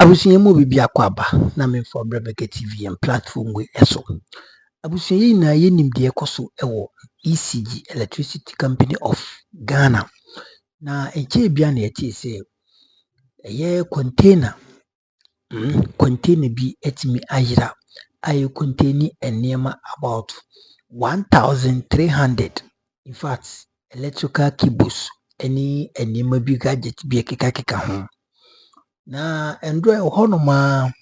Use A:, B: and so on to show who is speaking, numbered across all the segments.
A: Abusuye mu bibi akwaba na memfo Brabeke TV and platform we eso. Abusuye na ye nimde ekoso ewo ECG Electricity Company of Ghana. Na enche bia na yeti se ye container bi etimi ayira aye contain enema about 1,300. In fact, electrical cables any enema bi gadget bi keka ho. Na endro honoma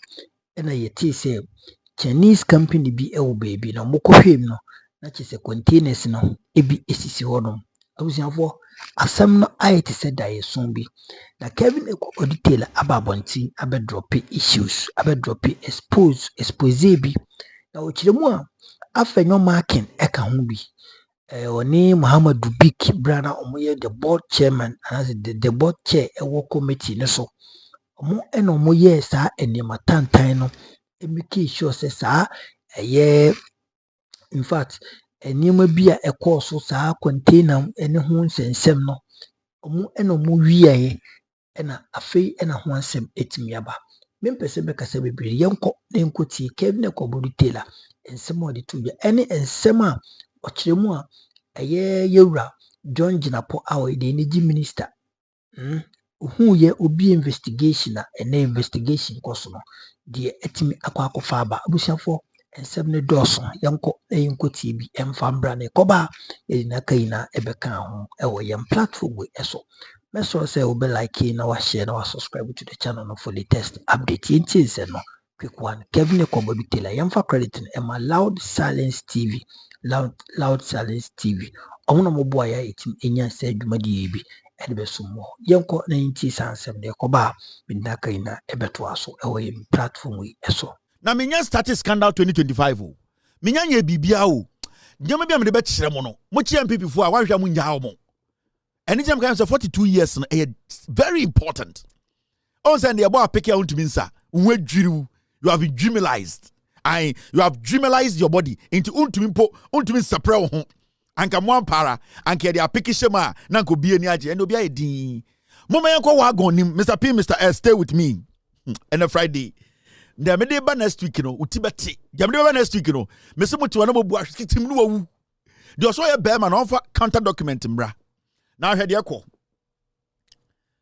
A: na yeti se Chinese company bi ewo baby na mokohwem no na chese containers no ebi esisi honom abusiafo asem no ayete se dayeson bi na Kelvin Tailor ababonti abedrop issues abedrop expose bi na ochiremu a Afenyo Markin eka ho bi oni Mahama Dubik brana omoye the board chairman as the board chair ewo committee ne so omo eno omoye saa enema tantan no make sure say saa in fact enema bi a ekoso saa container ene ho nsensem no omo eno mo wiaye ena afei ena ho ansem etimi aba mempese bekasa bebre yenko na enkoti Kelvin Tailor ensem odi to bia ene ensem a okiremu a yewura John Jinapo awo de energy minister who ye obi investigation na ene investigation koso no de etimi akwakofa aba abusiafo ensem ne doso yenko TV emfambra ne koba na kaina ebeka ho ewo yem platform we eso meso say obe like na wa share na wa subscribe to the channel no for latest update yinti se no quick one Kelvin Tailor yemfa credit ema loud silence TV loud silence TV omo mo boa ya etim enya se adwumadi bi ebesumo yenko na yinti sansem de koba binda kaina ebeto aso ewo yem platform we eso
B: na menya started scandal 2025 o menya nya bibia o nyama bia me de be kire mo no mo chi MPP fo a wahwa mo nya mo eni jam kan say 42 years no very important on say the boy pick out to minsa unwadwiriw you have been dreamalized you have dreamalized your body into untumi sapra wo ho anka mo ampara anka de apiki shema na nko bie ni age eno bia edin mo men ko wa gon nim Mr. P Mr. S stay with me and a Friday nda me dey ba next week no utibeti jam dey ba next week no me se muti wana mo bu ahwetim no wawu de oso ye be ma na onfa counter document mbra na ahwe de ekọ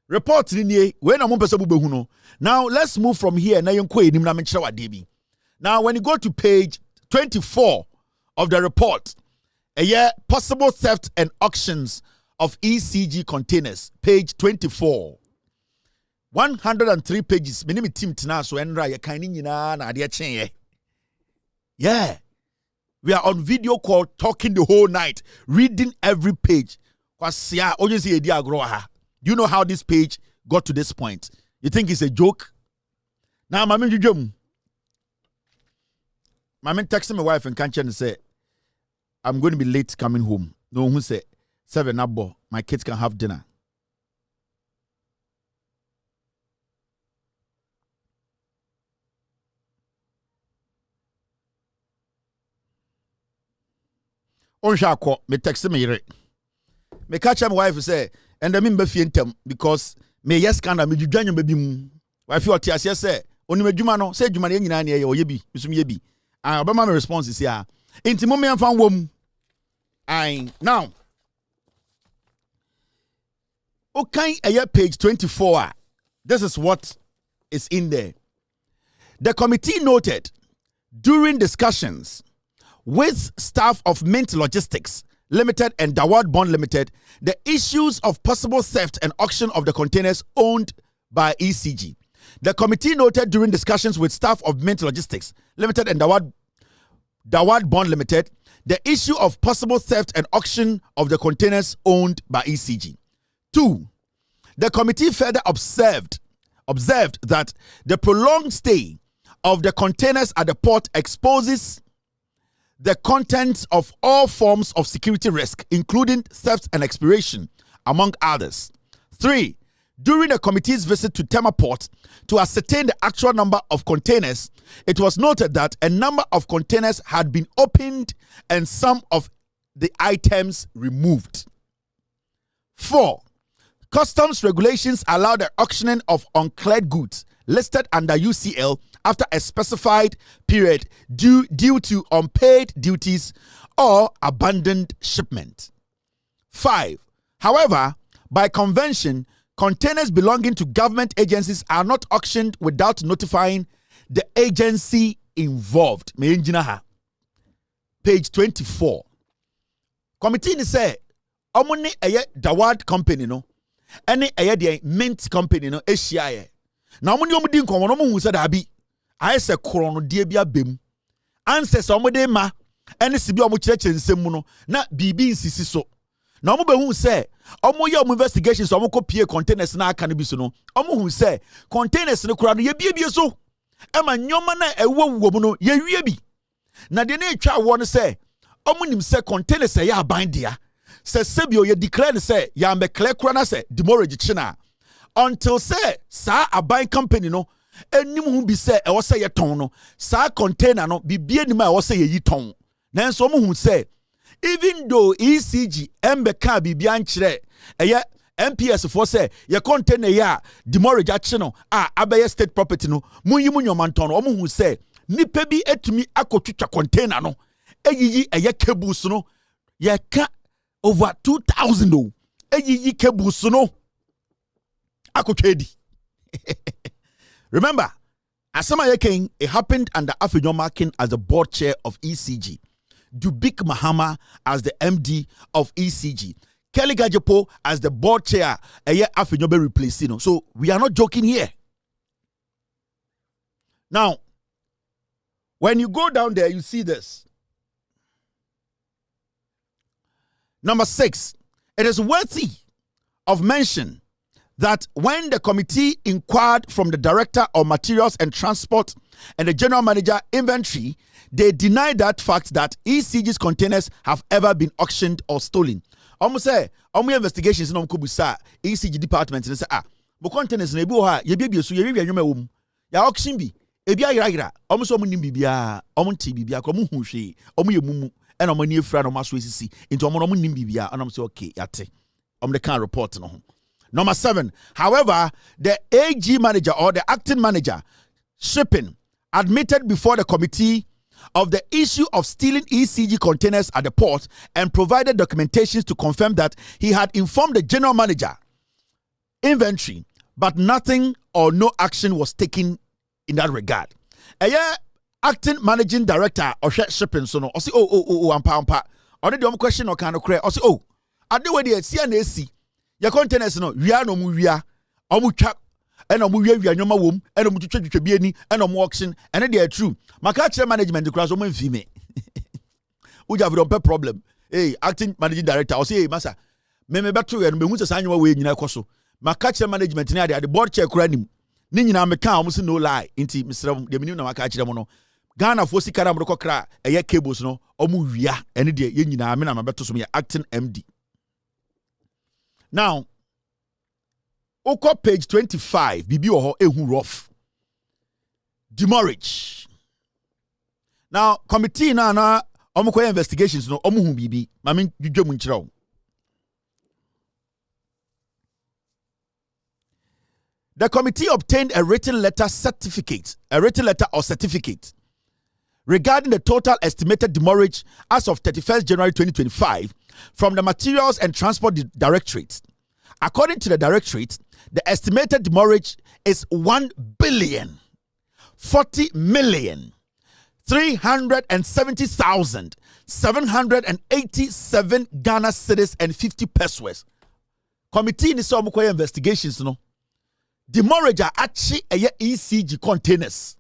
B: report ni we na mo pese bu behu no. Now let's move from here na yenko enim na me kire wade bi. Now when you go to page 24 of the report possible theft and auctions of ECG containers, page 24. 103 pages. Minimi team tina so enra ye kan ni nyina na ade chen ye. Yeah. We are on video call talking the whole night, reading every page. Kwasia oje edi agro ha. Do you know how this page got to this point? You think it's a joke? Now mama jujum. Mama texted my wife and can't and say I'm going to be late coming home. No who say 7 abo, my kids can have dinner. On shako, me text me re. Me catch my wife say, and I mean be fientem because me yes can me dwanyo be bi mu. Wife o ti ase say, oni medwuma no, say dwuma ne nyina na ye oye bi, misum ye bi. And obama me response is here. Inti mo me amfa wom. Now. Okay, page 24. This is what is in there. The committee noted during discussions with staff of Mint Logistics Limited and Dawad Bond Limited, the issues of possible theft and auction of the containers owned by ECG. The committee noted during discussions with staff of Mint Logistics Limited and Dawad Bond Limited, the issue of possible theft and auction of the containers owned by ECG. 2. The committee further observed that the prolonged stay of the containers at the port exposes the contents of all forms of security risk, including theft and expiration, among others. 3. During the committee's visit to Tema Port to ascertain the actual number of containers, it was noted that a number of containers had been opened and some of the items removed. 4. Customs regulations allow the auctioning of uncleared goods listed under UCL after a specified period due to unpaid duties or abandoned shipment. 5. However, by convention, containers belonging to government agencies are not auctioned without notifying the agency involved. Page 24. Committee ni say, omuni eye Dawad company no, ene eye the mint company no, eshiaye. Na omudi nkomo no mu say dabi, aye se krono die bia bem. Anse se omode ma, ene sibi omu kyerɛkyerɛ nsɛm mu no, na bibi nsisi so. Na omu behu say, omu ye omu investigations omu ko pie containers na aka no bi so no, omu hu say, containers no kura no ye bie so. Ema nyoma na ewo wo mu no, ye wie bi. Na de na etwa wo no say, omu nim say containers ye aban dia. Say sebio ye declare say, ya mbe clear kura na say, demurrage china. Until say, sa aban company no, enim hu bi say, e wo say ye ton no, sa container no, bibie ni ma e wo say ye yi ton. Nanso omu hu say, even though ECG mbeka bibia nkyerɛ ɛyɛ MPS for say ye container ya demurrage achi no abɛyɛ state property no munyi mu nyomanton no ɔmo hu say nipa bi etumi akotwitwa container no eyiyi ɛyɛ cables no ye ka over 2,000 o eyiyi cables no akotwedi. Remember, asema yeken it happened under Afenyo Markin as the board chair of ECG. Dubik Mahama as the MD of ECG. Kelly Gajepo as the board chair. Afenyo be replaced. So we are not joking here. Now, when you go down there, you see this. Number 6, it is worthy of mention that when the committee inquired from the director of materials and transport and the general manager inventory, they denied that fact that ECG's containers have ever been auctioned or stolen. Almost say, investigations in Kubusa, ECG department, and say, but containers in Ebuha, ye baby, so ye ya auction be, Ebia Yagra, almost Omunibia, Omunti Bibia, Comushi, Omu, and Omani friend of Maswisi, into Omonim Bibia, and I'm so okay, yate. The can report no. Number 7, however, the AG manager or the acting manager, shipping, admitted before the committee of the issue of stealing ECG containers at the port and provided documentations to confirm that he had informed the general manager, inventory, but nothing or no action was taken in that regard. Acting managing director of shipping, so no, ampa. Already question or kind of cray, I do what the CNAC. Your containers no wia no mu wia omu twa ena omu wia nyoma wom ena omu twetwe bi ani ena omu auction ena dey true maka chere management class omu mfi me uja we don't problem acting managing director o say masa me beto we no mehu se anyoma we nyina ekoso maka chere management ni ade board chair kura nim ni nyina meka omu se no lie nti misrem de minim na maka chere mo no Ghana fo sika na mreko kra cables no omu wia ene de ye nyina me na mabeto so me acting MD. Now, Oko page 25, Bibi Oho Ehu Rough. Demurrage. Now, committee na omukoya investigations no omuhu bibi. Mami judwe munchiraw. The committee obtained a written letter or certificate regarding the total estimated demurrage as of 31st January 2025 from the Materials and Transport Directorate. According to the Directorate, the estimated demurrage is 1,040,370,787 Ghana cedis and 50 pesos. Committee ni so mukoya investigations no. Demurrage achi eye ECG containers.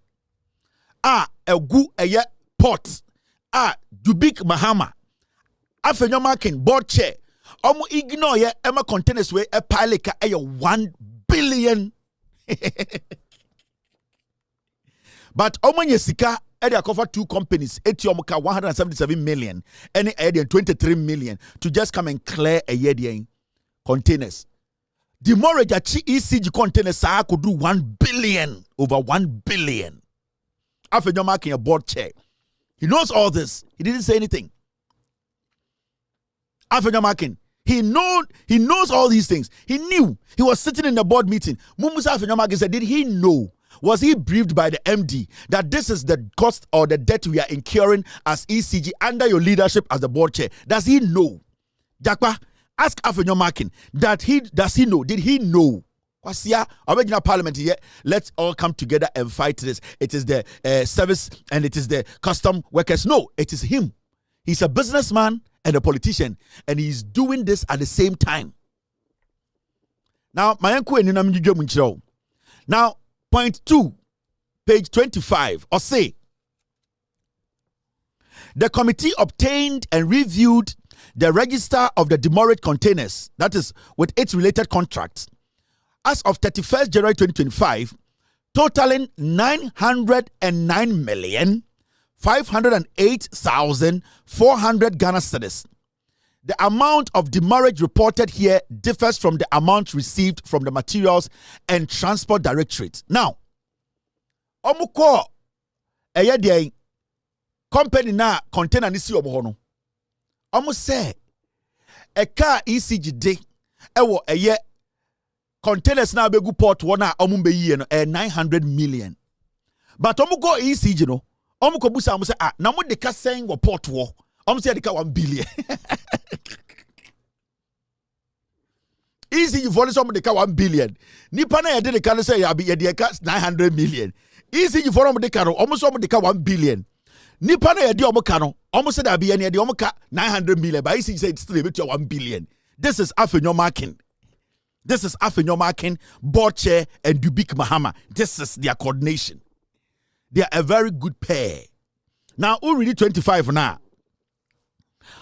B: Egu eye port. Dubik Mahama. Afenyo Markin board chair. Omu ignore ye ema containers we a pilot eye 1 billion. But omu nyesika ede cover 2 companies. Eti omu ka 177 million. Any ede 23 million to just come and clear a year containers. Demurrage achi ECG containers could do 1 billion, over 1 billion. Afenyo Markin a board chair. He knows all this. He didn't say anything. Afenyo Markin, he knows all these things. He knew. He was sitting in the board meeting. Mumusa Afenyo Markin said, did he know Was he briefed by the MD that this is the cost or the debt we are incurring as ECG under your leadership as the board chair? Does he know? Jakpa, ask Afenyo Markin does he know? Did he know? Kwasia, original parliament here. Let's all come together and fight this. It is the service and it is the custom workers. No, it is him. He's a businessman and a politician, and he's doing this at the same time. Now, now, point 2, page 25, or say, the committee obtained and reviewed the register of the demurrage containers, that is, with its related contracts, as of 31st January 2025, totaling 909,508,400 Ghana cedis. The amount of demurrage reported here differs from the amount received from the Materials and Transport Directorate. Now, omuko eye company na container ni si omo omo say a car ECG de ewo eye containers na begu port na omo be yi no 900 million. But omo go ECG no omo ko busa omo say na mo de ka sen wo port wo omo say de ka 1 billion. ECG for some de ka 1 billion. Nipa na ye de ka say ya de ka 900 million. ECG for omo de ka no omo so omo de ka 1 billion. Nipa na ye de omo ka no omo say da be ye de omo ka 900 million. But ECG say it's still a 1 billion. This is Afenyo Markin. This is Afenyo Markin, board chair, and Dubik Mahama. This is their coordination. They are a very good pair. Now, who read 25 now?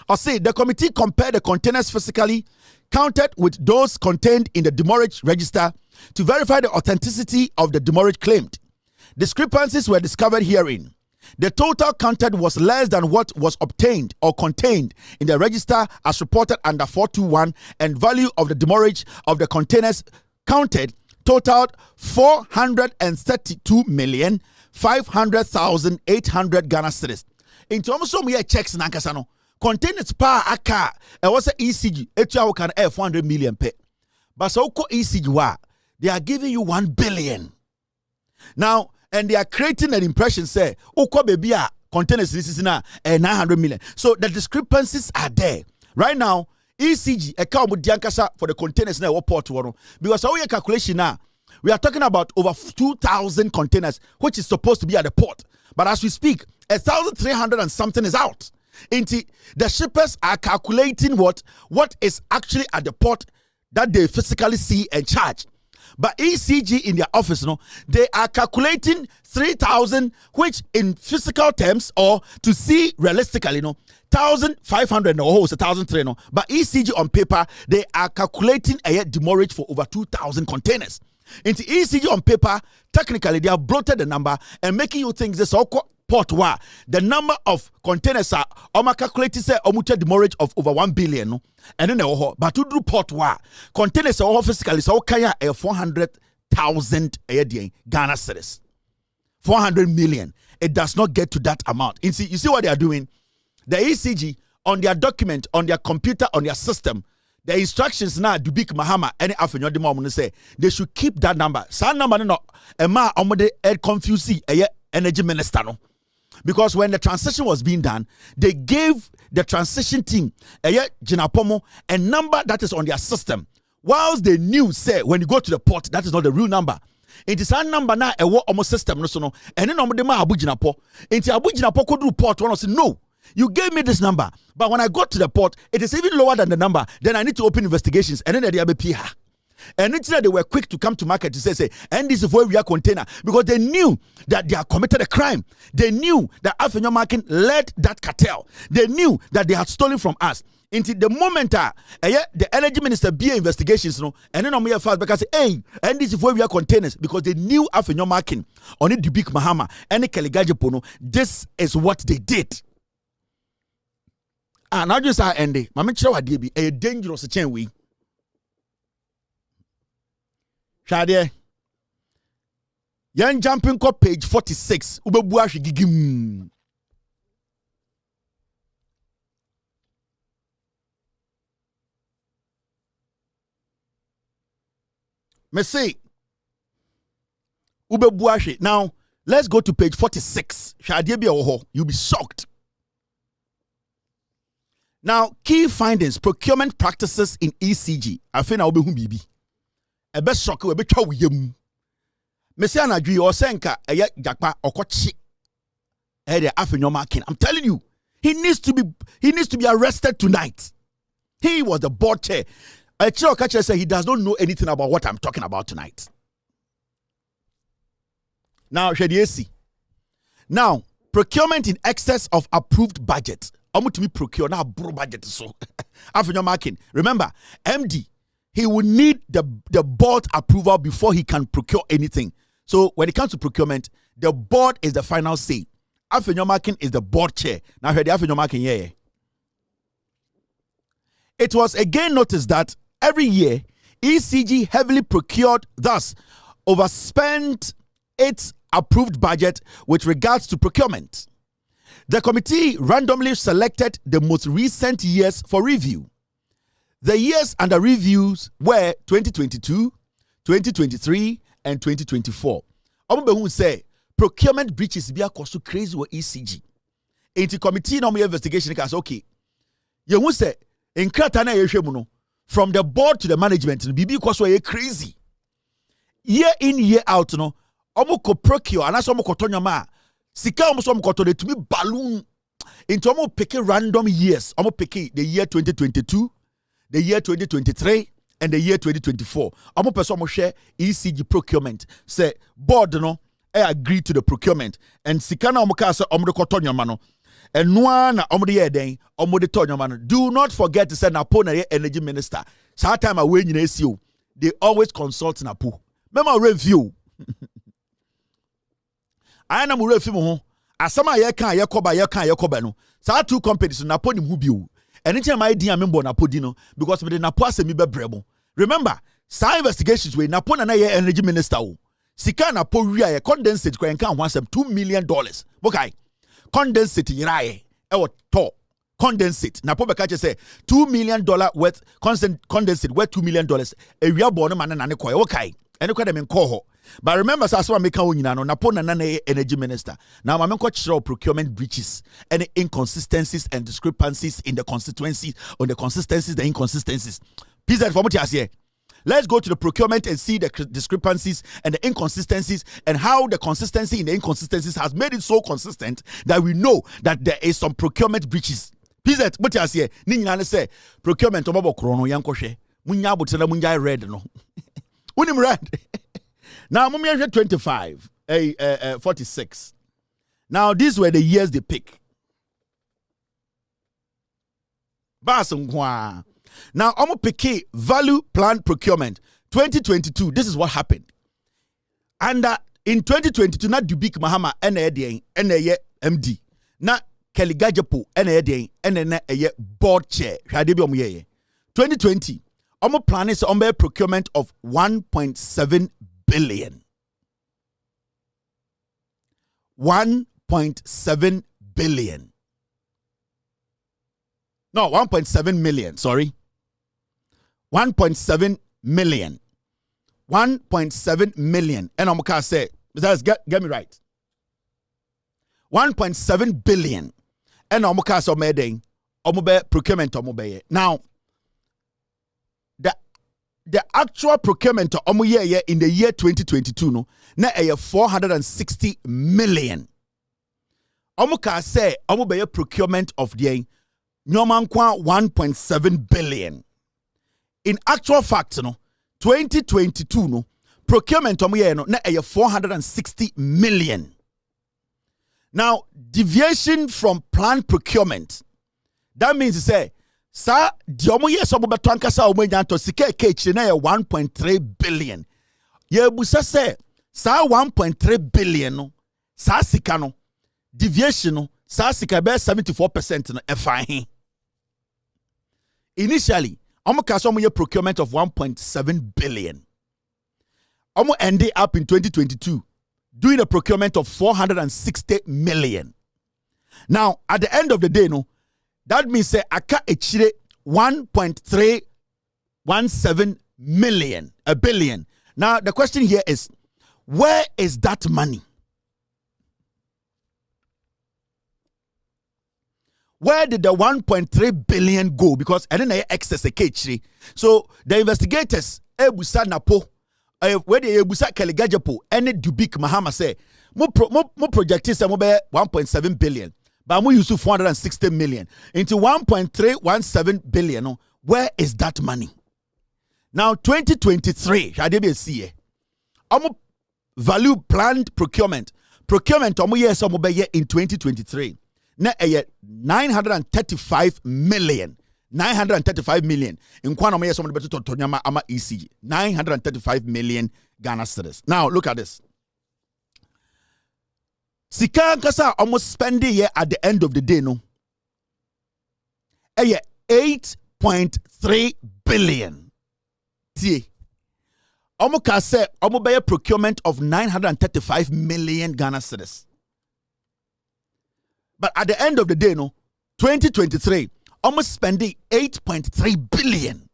B: I'll say the committee compared the containers physically counted with those contained in the demurrage register to verify the authenticity of the demurrage claimed. Discrepancies were discovered herein. The total counted was less than what was obtained or contained in the register as reported under 421, and value of the demurrage of the containers counted totaled 432,500,800 Ghana cedis. In terms of me checks nankasano containers pa aka e was ECG etua can 400 million pe. But so ECG wa they are giving you 1 billion. Now, and they are creating an impression say uko baby a containers this is na 900 million. So the discrepancies are there. Right now, ECG account with Diankasa for the containers na port one. Because our calculation now, we are talking about over 2,000 containers, which is supposed to be at the port. But as we speak, 1,300 and something is out. The shippers are calculating what is actually at the port that they physically see and charge. But ECG in their office, they are calculating 3,000, which in physical terms or to see realistically, 1,500 or 1,300. But ECG on paper, they are calculating a demurrage for over 2,000 containers. Into ECG on paper, technically they have bloated the number and making you think this all port wa the number of containers are calculated say demurrage of over 1 billion and then but to do port wa containers are physically so kaya 400,000 Ghana cedis 400 million. It does not get to that amount. You see what they are doing? The ECG on their document, on their computer, on their system, the instructions now Dubik Mahama any Afenyo de Mom say they should keep that number. Some number no ema omode confuse energy minister no. Because when the transition was being done, they gave the transition team a number that is on their system. Whilst they knew, say, when you go to the port, that is not the real number. It is a number now a what almost system no. And then Abu Jinapo. Into Abu Jinapo could report one say, no, you gave me this number. But when I got to the port, it is even lower than the number. Then I need to open investigations. And then they have a PR. And it's that they were quick to come to market to say, and this is where we are container, because they knew that they had committed a crime. They knew that Afenyo Markin led that cartel. They knew that they had stolen from us. Into the moment the energy minister be investigations, and then on me fast because hey, and this is where we are containers, because they knew Afenyo Markin on it Dubik Mahama and the Keligajepono. This is what they did. And now just ending. Mama Chawa be a dangerous chain we. Shade, yan jumping ko page 46. Ubebua gigim. Me say, Now, let's go to page 46. You'll be shocked. Now, key findings, procurement practices in ECG. Afenyo Markin. A best shock will be chow yem. Messiana Dri or Senka, a Jakpa or Kochi. Afenyo Markin. I'm telling you, he needs to be arrested tonight. He was the board chair. A chair catcher said he does not know anything about what I'm talking about tonight. Now, now, procurement in excess of approved budget. I'm to me procure now budget so. Afenyo Markin. Remember, MD, he will need the board approval before he can procure anything. So when it comes to procurement, the board is the final say. Afenyo Markin is the board chair. Now, Afenyo Markin, yeah. It was again noticed that every year, ECG heavily procured, thus overspent its approved budget with regards to procurement. The committee randomly selected the most recent years for review. The years under reviews were 2022, 2023, and 2024. Who say procurement breaches be so crazy with ECG. The committee no investigation case okay. You who say in Kratana from the board to the management, BB was crazy. Year in, year out, no. Ko procure and as ko tonya ma sika omo ko to to me balloon into omo pick random years. Omo pick the year 2022, the year 2023, and the year 2024. Omo person omo share ECG procurement. Say board no agree to the procurement and sika na omo ka say omo ko tonya ma no. And no na omo de ye den omo de tonya ma no. Do not forget to say Napo na energy minister. Sa time away nyina esi they always consult Napo. Memo review. I am a film home. As some I can Yakoba no. So two companies na pony mubio. Anytime I dear member Napodino because with the Napoas and Brebo. Remember, some investigations with Napona na energy minister. Sika Napo ria condensate can count once $2 million. Okay. Condensate irae or to condensate. Napo Bekache say $2 million worth condensate worth $2 million. A real bonum and an aneko. Okay. And look at them in coho. But remember, so I make a Napona Nana energy minister. Now, I'm going to procurement breaches, any inconsistencies and discrepancies in the constituency, on the consistencies, the inconsistencies. Please, for what here. Let's go to the procurement and see the discrepancies and the inconsistencies and how the consistency in the inconsistencies has made it so consistent that we know that there is some procurement breaches. Please, what you here? Nina say procurement obo krono yankoshe. Munya butela munya red no. Unim red. Now, 25, 46. Now, these were the years they pick. Now, I'm pick value plan procurement 2022. This is what happened. And in 2022, not Dubik Mahama NIB MD. Not Kelly Gajapo NIB board chair. 2020, I'm planning a procurement of 1.7 billion. 1.7 billion. No, 1.7 million, sorry. 1.7 million. 1.7 million. And I'm going to say, get me right. 1.7 billion. And I'm going to say, procurement. Now, the actual procurement in the year 2022 no na 460 million. Omuka say omu procurement of the nyomankwa 1.7 billion. In actual fact no 2022 no procurement no na 460 million. Now deviation from planned procurement, that means to say sa diomo yeso bo beto ankasa o manyanto sika kechi na 1.3 billion. Ye busa say sa 1.3 billion no sa sika no deviation no sa sika be 74% no efa. Initially, omo ka so mo procurement of 1.7 billion. Omo ended up in 2022 doing a procurement of 460 million. Now, at the end of the day no, that means say aka echire 1.317 million, a billion. Now the question here is, Where is that money? Where did the 1.3 billion go? Because I didn't excess a catch. So the investigators, Ebusa Napo, where the Ebusa Kaligajapo, and Dubik Mahama say, mo project is 1.7 billion, but mo use 460 million into 1.317 billion. Where is that money? Now 2023, see value planned procurement. Procurement yes in 2023. Na 935 million. 935 million. In Kwana yes better to Tonyama ama ECG. 935 million Ghana cedis. Now look at this. Sika kasa almost spending here at the end of the day no. 8.3 billion. See. Omo say omo be procurement of 935 million Ghana cedis. But at the end of the day, 2023, almost spending 8.3 billion.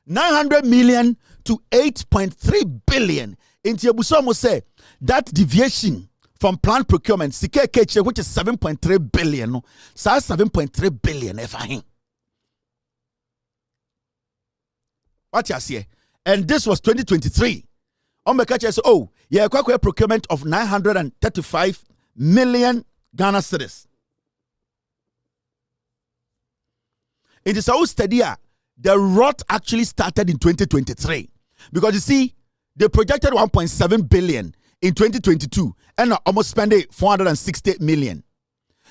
B: 900 million to 8.3 billion. Into Yabusomo say that deviation from planned procurement, which is 7.3 billion, no, 7.3 billion. What you see? And this was 2023. Oh, yeah, procurement of 935 million Ghana cedis. It is our study. The rot actually started in 2023 because you see, they projected 1.7 billion in 2022 and almost spending 460 million.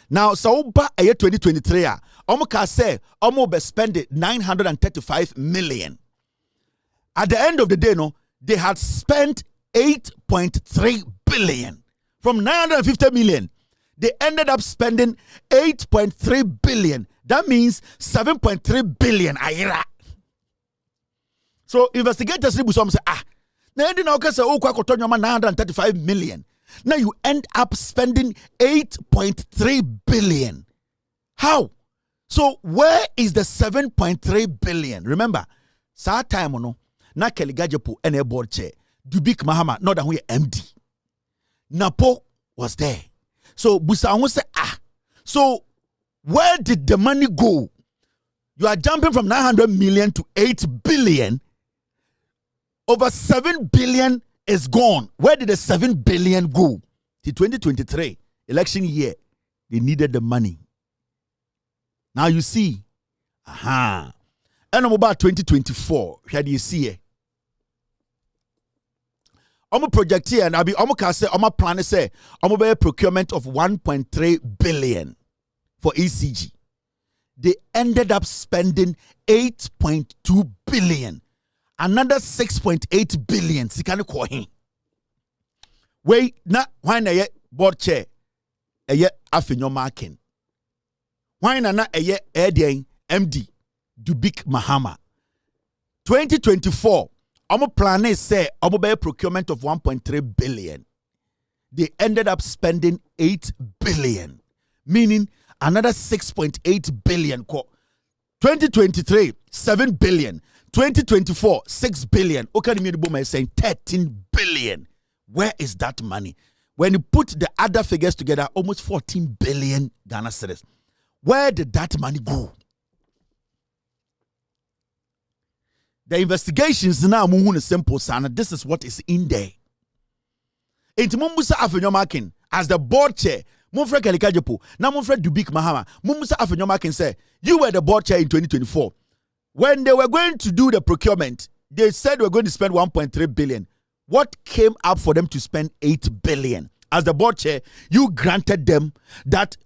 B: Now, so by 2023, almost say almost spending 935 million. At the end of the day, they had spent 8.3 billion from 950 million. They ended up spending 8.3 billion. That means 7.3 billion aira. So investigators say, now you know, 935 million. Now you end up spending 8.3 billion. How? So where is the 7.3 billion? Remember, sa time no na Keligajepo and a board chair. Dubik Mahama, not that we MD. Napo was there. So Busa say, so where did the money go? You are jumping from 900 million to 8 billion. Over 7 billion is gone. Where did the 7 billion go? The 2023 election year, they needed the money. Now you see. And about 2024, how do you see it? Omo project here and I be omo can say omo plan say omo be procurement of 1.3 billion for ECG. They ended up spending 8.2 billion. Another 6.8 billion. Sikani ko hin. Wait, na why na ye board chair? Eye Afenyo Markin. Why na eye MD Dubik Mahama. 2024. Our plan is say our procurement of 1.3 billion. They ended up spending 8 billion, meaning another 6.8 billion. 2023, 7 billion. 2024, 6 billion. Okay, is saying 13 billion. Where is that money? When you put the other figures together, almost 14 billion Ghana cedis. Where did that money go? The investigations now move simple sana. This is what is in there. Into Mumbusa Afenyo Markin as the board chair. Mumfred Kalikajopo. Now Mumfred Dubik Mahama. Mumbusa Afenyo Markin said, you were the board chair in 2024. When they were going to do the procurement, they said we're going to spend 1.3 billion. What came up for them to spend 8 billion? As the board chair, you granted them that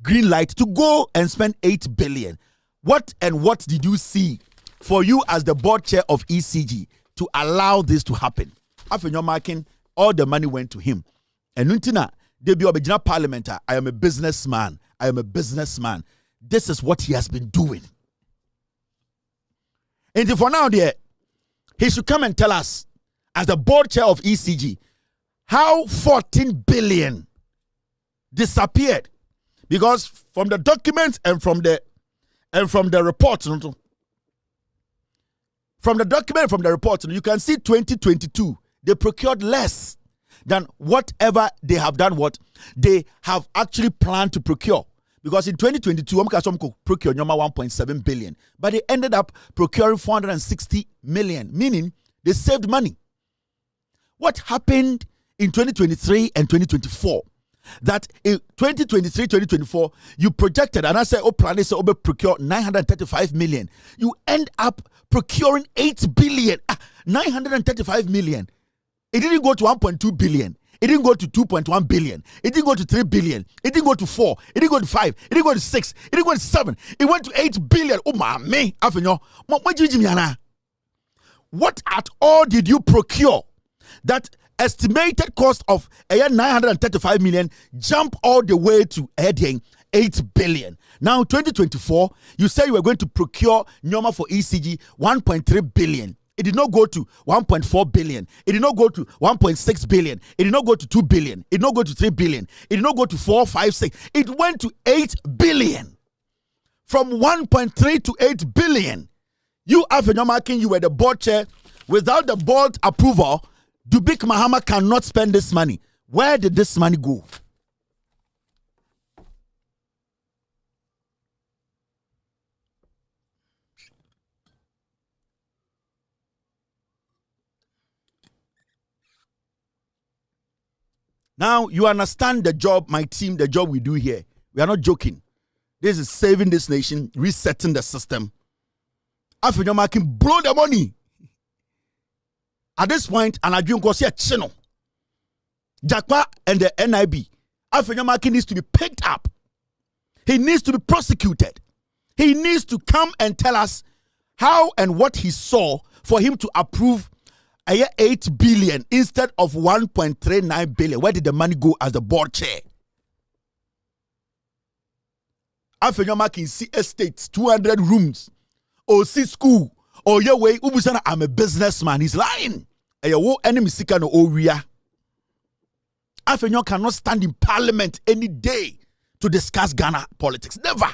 B: green light to go and spend 8 billion. What did you see for you as the board chair of ECG to allow this to happen? Afenyo Markin, all the money went to him. And Nuntina, they be original parliament. I am a businessman. I am a businessman. This is what he has been doing. And for now, there, he should come and tell us, as the board chair of ECG, how 14 billion disappeared. Because from the documents and from the reports, from the document, from the report, you can see 2022, they procured less. than whatever they have done. What they have actually planned to procure. Because in 2022, some procure 1.7 billion, but they ended up procuring 460 million, meaning they saved money. What happened in 2023 and 2024? That in 2023-2024, you projected, and I said, plan is over procure 935 million. You end up procuring 8 billion, 935 million. It didn't go to 1.2 billion. It didn't go to 2.1 billion. It didn't go to 3 billion. It didn't go to 4. It didn't go to 5. It didn't go to 6. It didn't go to 7. It went to 8 billion. Oh, my man. Afenyo. What at all did you procure that estimated cost of 935 million jump all the way to 8 billion? Now, 2024, you say you were going to procure Nyoma for ECG 1.3 billion. It did not go to 1.4 billion. It did not go to 1.6 billion. It did not go to 2 billion. It did not go to 3 billion. It did not go to 4, 5, 6. It went to 8 billion. From 1.3 to 8 billion. You, Afenyo Markin, you were the board chair. Without the board approval, Dubik Mahama cannot spend this money. Where did this money go? Now, you understand the job, my team, the job we do here. We are not joking. This is saving this nation, resetting the system. Afenyo Markin blow the money. At this point, and I do go see a channel. Jakpa and the NIB. Afenyo Markin needs to be picked up. He needs to be prosecuted. He needs to come and tell us how and what he saw for him to approve 8 billion instead of 1.39 billion. Where did the money go as the board chair? Afenyo Markin see estates, 200 rooms, or see school, or your way, Ubusana, I'm a businessman. He's lying. Enemy seeker no Oria. Afenyo cannot stand in parliament any day to discuss Ghana politics. Never.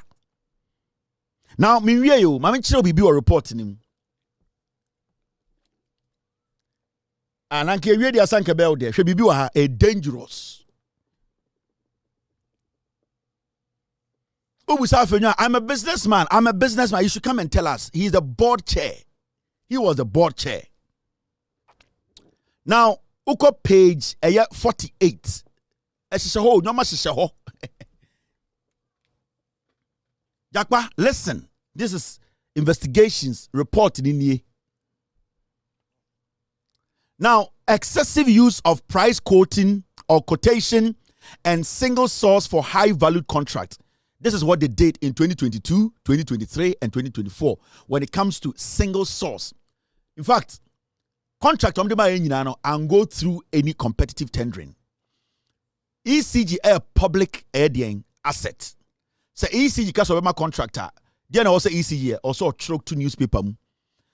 B: Now, Miriyo, Mami Chiro Bibi were reporting him. And Anke Redi Asanke Bell there, she Bibi were a dangerous. I'm a businessman. I'm a businessman. You should come and tell us. He's the board chair. He was the board chair. Now, Uko page 48. Jakpa, listen. This is investigations reported in here. Now, excessive use of price quoting or quotation and single source for high valued contracts. This is what they did in 2022, 2023, and 2024 when it comes to single source. In fact, contract and go through any competitive tendering. ECG a public asset. So ECG because of my contractor. Then also ECG also truck to newspaper.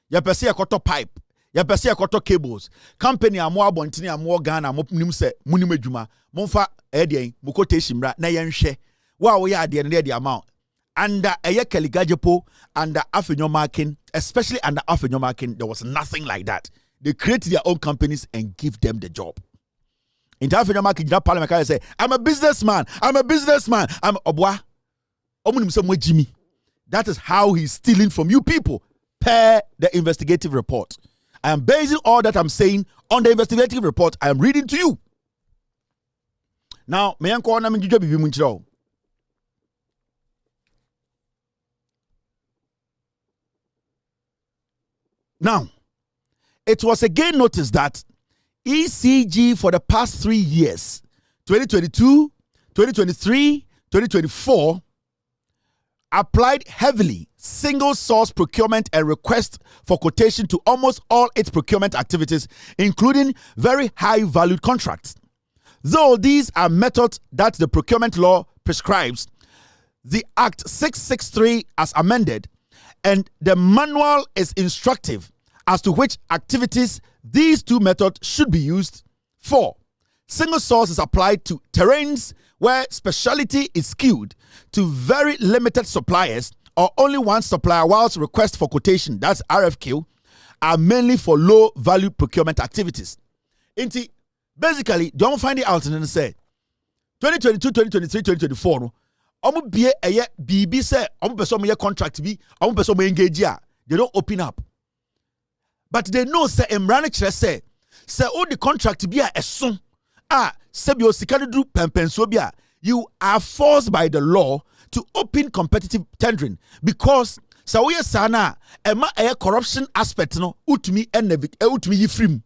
B: Ya pese akoto pipe. Ya pese akoto cables. Company amo abontini amo Ghana mo nim se munim adwuma. Momfa mo quotation bra na yenhwe. Wow, we are the amount. Under Kelly Gajepo, under Afenyo Markin, especially under Afenyo Markin, there was nothing like that. They create their own companies and give them the job. In Afenyo Markin, Parliament can say, I'm a businessman. I'm a businessman. I'm Obwa. Jimmy. That is how he's stealing from you people per the investigative report. I am basing all that I'm saying on the investigative report I am reading to you. Now, may I call you? Now, it was again noticed that ECG for the past 3 years, 2022, 2023, 2024, applied heavily single source procurement and request for quotation to almost all its procurement activities, including very high valued contracts. Though these are methods that the procurement law prescribes, the Act 663 as amended and the manual is instructive as to which activities these two methods should be used for. Single source is applied to terrains where specialty is skewed to very limited suppliers or only one supplier, whilst requests for quotation, that's RFQ, are mainly for low value procurement activities. Basically, don't find it out and then say 2022, 2023, 2024. No, omu bie eye BB say omu person me contract bi, omu person me engage ya. They don't open up. But they know say emrane kire say all the contract bi a eson se bi o sika do pempenso bi a, you are forced by the law to open competitive tendering because so we sana ema corruption aspect no utumi yifrim.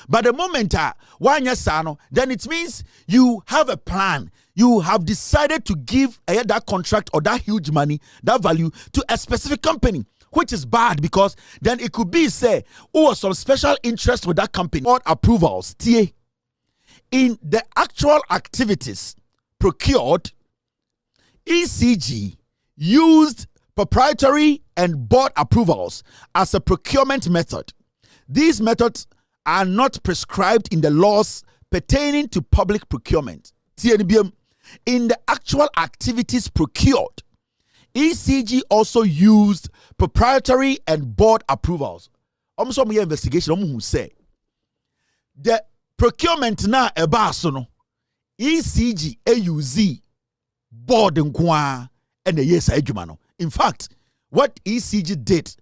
B: But the moment wanya sano, then it means you have a plan. You have decided to give that contract or that huge money, that value to a specific company, which is bad because then it could be say some special interest with that company or approvals. In the actual activities procured, ECG used proprietary and board approvals as a procurement method. These methods are not prescribed in the laws pertaining to public procurement. In the actual activities procured, ECG also used proprietary and board approvals. Also, my investigation who say the procurement na ebasono ECG AUZ board nkwa and the yes adwuma. In fact, what ECG did,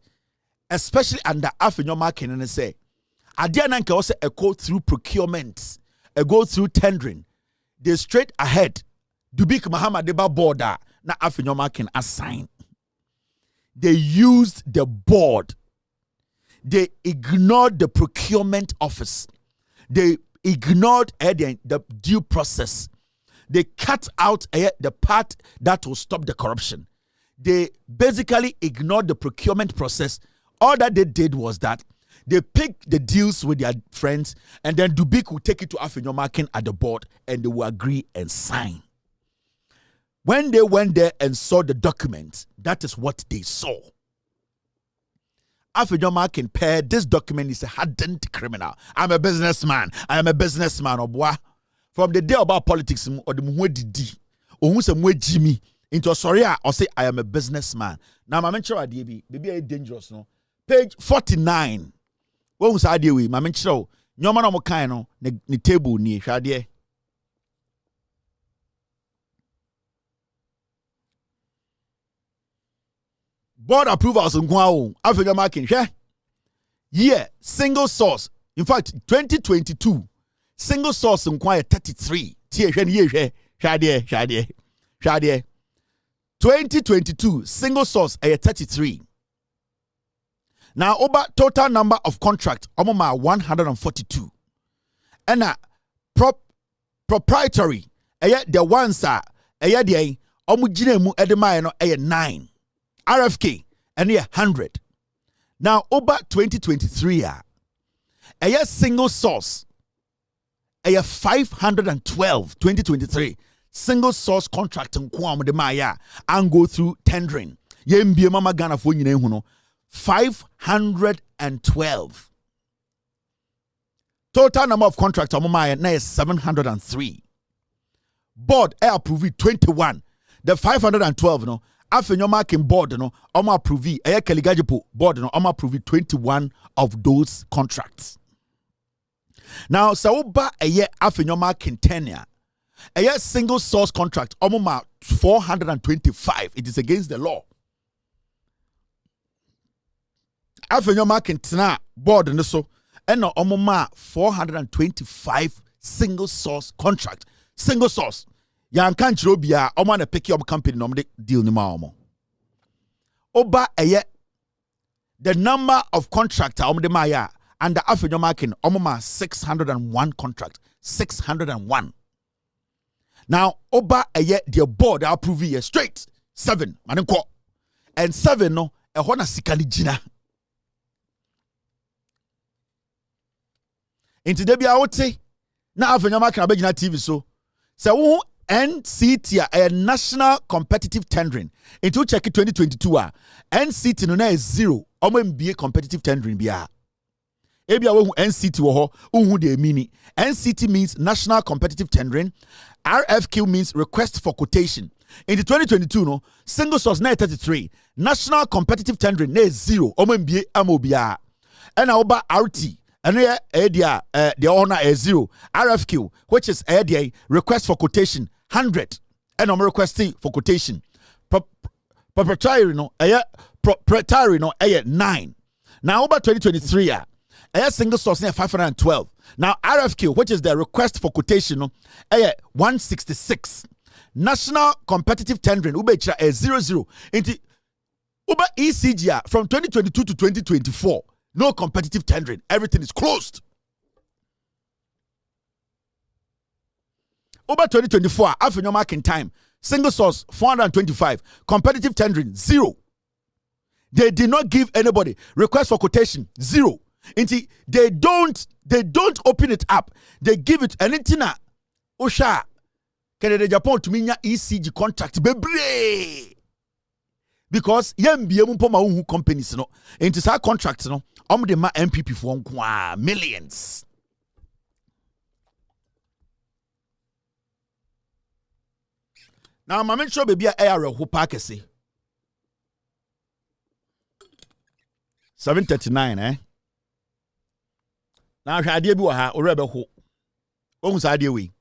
B: especially under Afenyo Markin, and say, Adiana can also go through procurement, go through tendering. They straight ahead. Dubik Mahama deba border na Afenyo Markin assign. They used the board. They ignored the procurement office. They ignored the due process. They cut out the part that will stop the corruption. They basically ignored the procurement process. All that they did was that they picked the deals with their friends, and then Dubik will take it to Afenyo Markin at the board, and they will agree and sign. When they went there and saw the document, that is what they saw. Afenyo Markin paired this document is a hardened criminal. I'm a businessman. I am a businessman. From the day about politics, or the muwedi, or who's a Jimmy. Into sorry, or say I am a businessman. Now, my mentor at DB, baby, is dangerous, no? Page 49. What was I doing? My mentor, no man on kind ni table ni shadie. Board approvals in Guao, Afenyo Markin, share. Yeah, single source. In fact, 2022, single source in Guao 33. Shadie. 2022 single source 33. Now over total number of contract 142. And proprietary the ones the omujinemu edema 9. RFK and 100. Now over 2023 single source 512 2023. Single source contract and go through tendering. Yembi mama Ghana for 512. Total number of contracts now is 703. Board approve 21. The 512 no Afenyo Markin board no approve Keligajipo board no approve 21 of those contracts. Now Sauba Afenyo Markin tenure. A single source contract, 425. It is against the law. Afenyo Markin tina board and so and no 425 single source contract. Single source. Yan can't robia na pick up company no deal ni ma omo. Oba the number of contractor de maya and the Afenyo Markin 601 contract. 601. Now, Oba the board approve ye straight 7 manenko and 7 no ehona sikali jina. Into debi a wote na Afenyo Markin abegina TV so wo NCT a national competitive tendering into check 2022 NCT no na is 0 MBA competitive tendering bia. Ebia wo NCT wo ho uhu de mini. NCT means national competitive tendering. RFQ means request for quotation. In the 2022 no single source na 33. National competitive tendering na 0 MBA amobia. And oba RT And here, the owner is 0. RFQ, which is request for quotation 100, and I'm requesting for quotation. Proprietary proprietary 9. Now over 2023, single source 512. Now RFQ, which is the request for quotation, 166. National competitive tendering ubecha 00. Into Uber ECG from 2022 to 2024. No competitive tendering. Everything is closed. Over 2024, Afenyo Markin time. Single source 425. Competitive tendering 0. They did not give anybody request for quotation 0. They don't open it up. They give it anything. Osha Canada Japan to mean ECG contract bebre. Because yem companies no into sa contracts no the ma MPP for millions. Now my mention baby air who park say 739 Now idea bi ha orebe ho ohun sa idea we.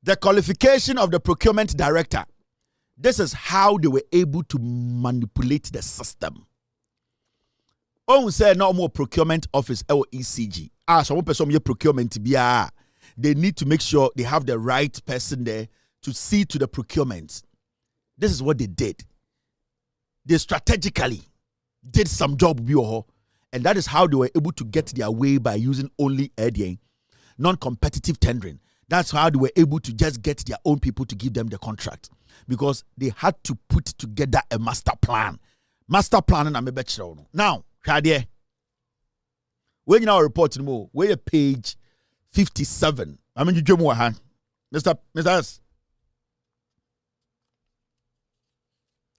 B: The qualification of the procurement director. This is how they were able to manipulate the system. Oh, say no more procurement office or ECG. Some person procurement be they need to make sure they have the right person there to see to the procurement. This is what they did. They strategically did some job, and that is how they were able to get their way by using only non-competitive tendering. That's how they were able to just get their own people to give them the contract. Because they had to put together a master plan. Master plan and I'm a better. Now, Shadia, when you now report more, we're page 57. I mean, you do more hand. Mr. S.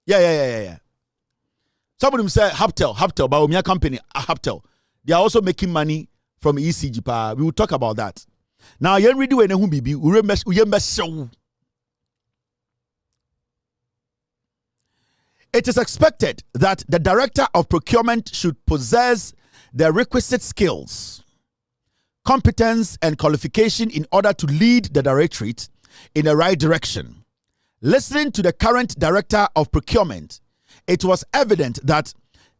B: Yeah. Somebody said Haptel, but my company, Haptel. They are also making money from ECG. We will talk about that. Now, you ready when you be show. It is expected that the director of procurement should possess the requisite skills, competence, and qualification in order to lead the directorate in the right direction. Listening to the current director of procurement, it was evident that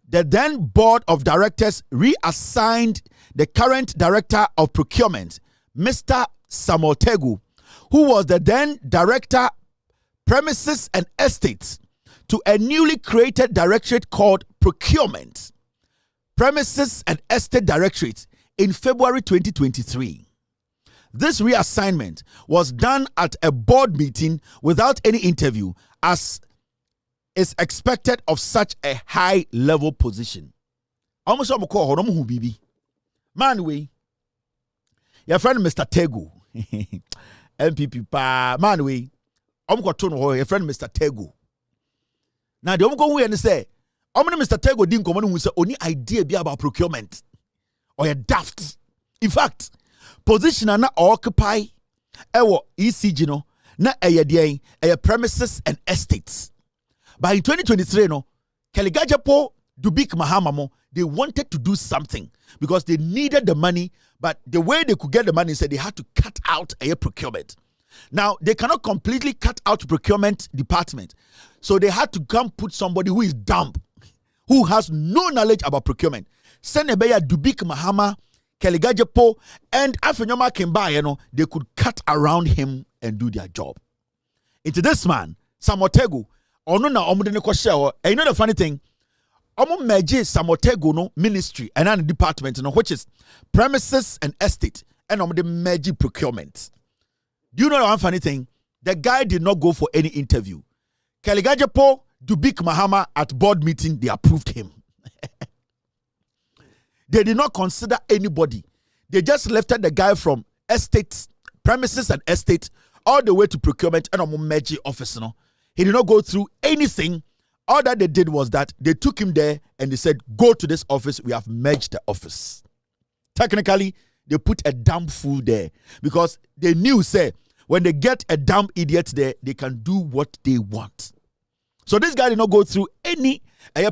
B: the then board of directors reassigned the current director of procurement, Mr. Samotegu, who was the then director, premises and estates, to a newly created directorate called Procurement, Premises and Estate Directorate in February 2023. This reassignment was done at a board meeting without any interview, as is expected of such a high-level position. Almost I'm call him who bibi. Man we, your friend Mr. Tego, MPP pa man we, I'm going to know your friend Mr. Tego. Now, the go and say, Mr. Tego didn't come who say only idea be about procurement or a daft. In fact, position na occupy ECG no na premises and estates. But in 2023 no, Jakpa, Dubik, Mahama they wanted to do something because they needed the money, but the way they could get the money said they had to cut out a procurement. Now, they cannot completely cut out procurement department. So they had to come put somebody who is dumb, who has no knowledge about procurement. Send a Dubik, Mahama, Jakpa, and Afenyo Markin they could cut around him and do their job. Into this man, Samotegu, and you know the funny thing, Samotegu no ministry and an department, which is premises and estate, and the procurement. Do you know the one funny thing? The guy did not go for any interview. Jakpa, Dubik, Mahama at board meeting, they approved him. They did not consider anybody. They just lifted the guy from estate, premises and estate, all the way to procurement and a merge office. No? He did not go through anything. All that they did was that they took him there and they said, go to this office. We have merged the office. Technically, they put a damn fool there because they knew, say, when they get a dumb idiot there, they can do what they want. So this guy did not go through any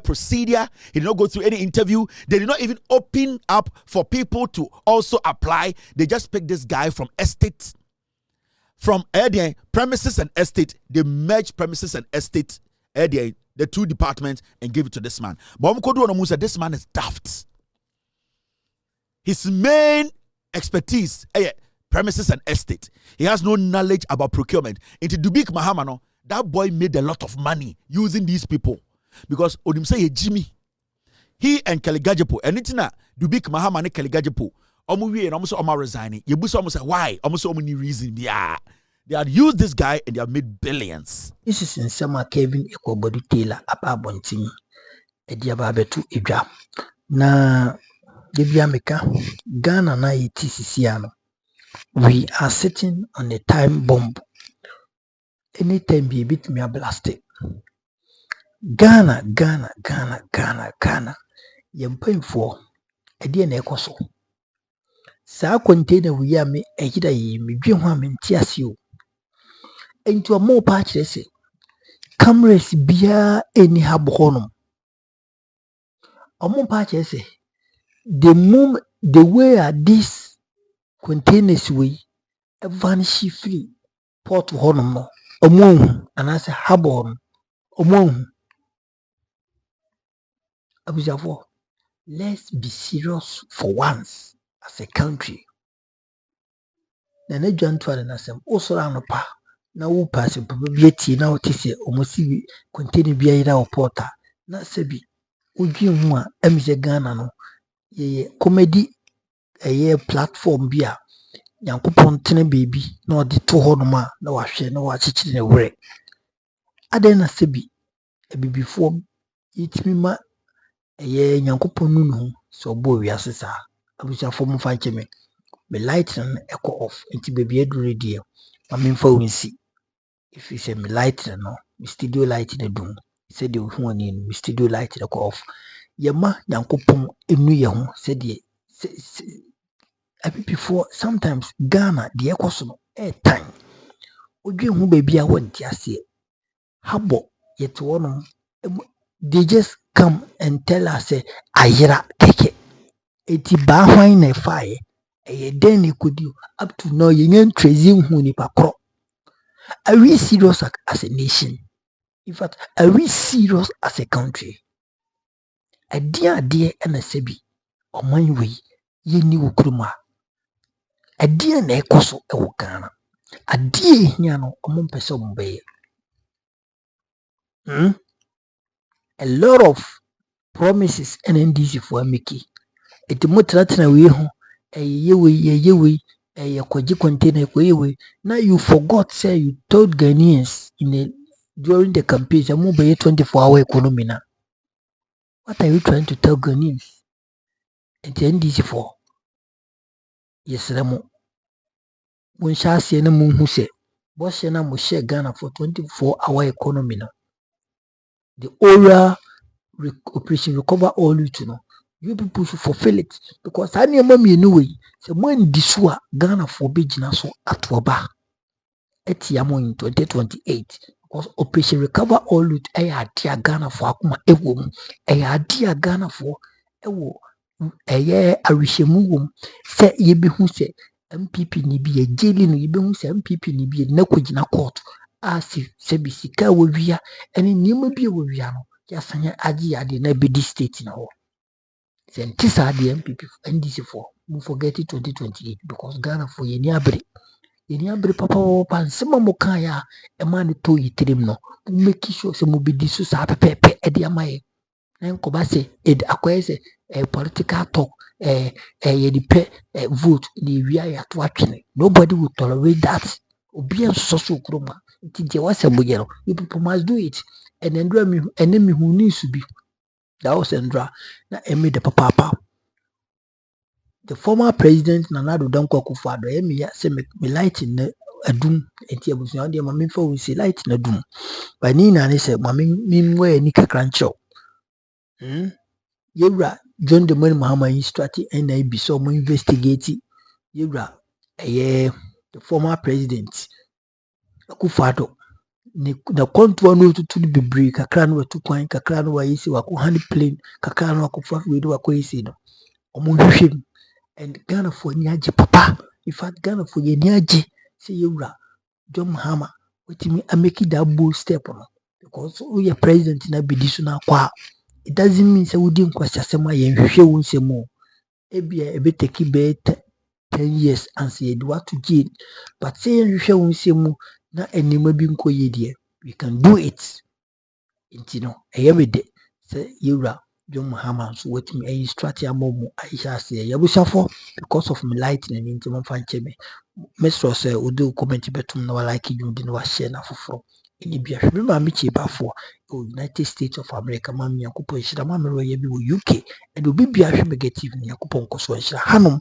B: procedure. He did not go through any interview. They did not even open up for people to also apply. They just picked this guy from estate, from premises and estate. They merged premises and estate, the two departments, and gave it to this man. But said this man is daft. His main expertise, premises and estate. He has no knowledge about procurement. Into Dubik Mahama, no, that boy made a lot of money using these people. Because Odim say Jimmy, he and Kaligajepo, and it's not Dubik Mahama and Kaligajepo. Omuwi and almost Oma resigning. You almost say why? Almost so many reasons. Yeah. They had used this guy and they have made billions.
A: This is in summer Kelvin Tailor Ababonting Ediababetu Idra. Na Debiameka Ghana na TCCano. We are sitting on a time bomb. Anytime be a bit me a blasted. Ghana. Yempaying for a dear necoso. Sa container we are me a hida ye me dream him in tears you. Into a more patch, they say. Cameras beer any habonum. A more patch, they say. The way are these containers we a vanish free port honum a moon and as a habon a moon. Abusavo, let's be serious for once as a country. Nana John Twain as also on a pa. Now who pass a probability now to say almost contain beer or porter. Not sebi. Uji mwa MJ Ghana no ye comedy a year platform beer. Yankupon tene baby no the 2 honoma no washe no watch in a way. Adena sebi a baby form it me ma a year Yankupon no so boy yasisa. I wish a form of me. Me light and echo off into baby ready. I mean for we see. If you say me light no, me studio light in the doom. He said you one in me studio light the off. Yama Yankupon enu ye ho said ye before sometimes Ghana the echo time. Oji hu baby I want to say. Habo yet one they just come and tell us say ayira keke. Eti ba hwan na fire. Den they could do up to now you ain't tracing who ni pakro. Are we serious as a nation? In fact, are we serious as a country? A dear and a sebi or my way ye knew kruma. A dear na ekoso e wokana. A dear hiano among person bay. A lot of promises and NDC for Mickey. It mutratina we ho a yewe a kwaji container kwewe. Now you forgot say you told Ghanaians during the campaign a move 24-hour economy now. What are you trying to tell Ghanaians? And the NDC for? Yes, Ramo. When shall see no moon who say, Boshena must share Ghana for 24-hour economy now. The oral operation recover all you to know. You people should fulfill it because I never me anyway. So when this war Ghana for Bijina so at Waba Etiamo in 2028 because operation recover all you a dear Ghana for Akuma Ewo a dear Ghana for Ewo a year a rishemu say ye be who say MPP ni be a jailing no ye be who say MPP ni be a nakujina court as if Sebisika will be and in Nima be a wiano. Just an aji adi na be this state now. Then this are the MPP NDC for forget it 2028 because Ghana for Yeniabri papa pan sema mokaya a man to yitrim no make sure some be disu sa pepe ediamaye and kobase ed akwese a political talk yedipe vote the wia to atwene. Nobody will tolerate that. Obi social kroma nti was a bujero. You people must do it and then enemy who needs to be. That was Andra na emi the papa. The former president Nana Danko Akufo-Addo emi ya say me light in adum enti abusuan de mame fa we say light na adum. But ni na ne say mame mimwe ni kakra ncho. Yewra John Mahama instructed NIB so mo investigate yewra the former president Akufo-Addo na contour no to the bebree kakra no watu kwan kakra no wa yisi wako hand plane kakra no wako fa we do wako yisi no omo hwehwem and Ghana for ni age papa in fact Ghana for ni age say yewura John Mahama wetimi ameki that bold step no because we are president na bidi so na kwa it doesn't mean say we didn't question sema ye hwehwe wo nsemo ebia ebe take be 10 years and say do what to jail but say ye hwehwe wo nsemo na enima bi nko ye de we can do it intino eyebede say yewura John Mahama so wetimi ayi strategy amomo aisha say yabusafo because of my lightning into mo fanche me Mr. say udo comment betum na like you di na share na foforo eni bia hwe ma me chi bafo United States of America ma me yakopon hira ma me roye bi wo UK and obi bia hwe negative ni yakopon koso hira hanom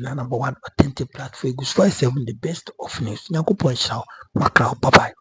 A: number one authentic platform go 7 the best of news yakopon hira makra bye bye.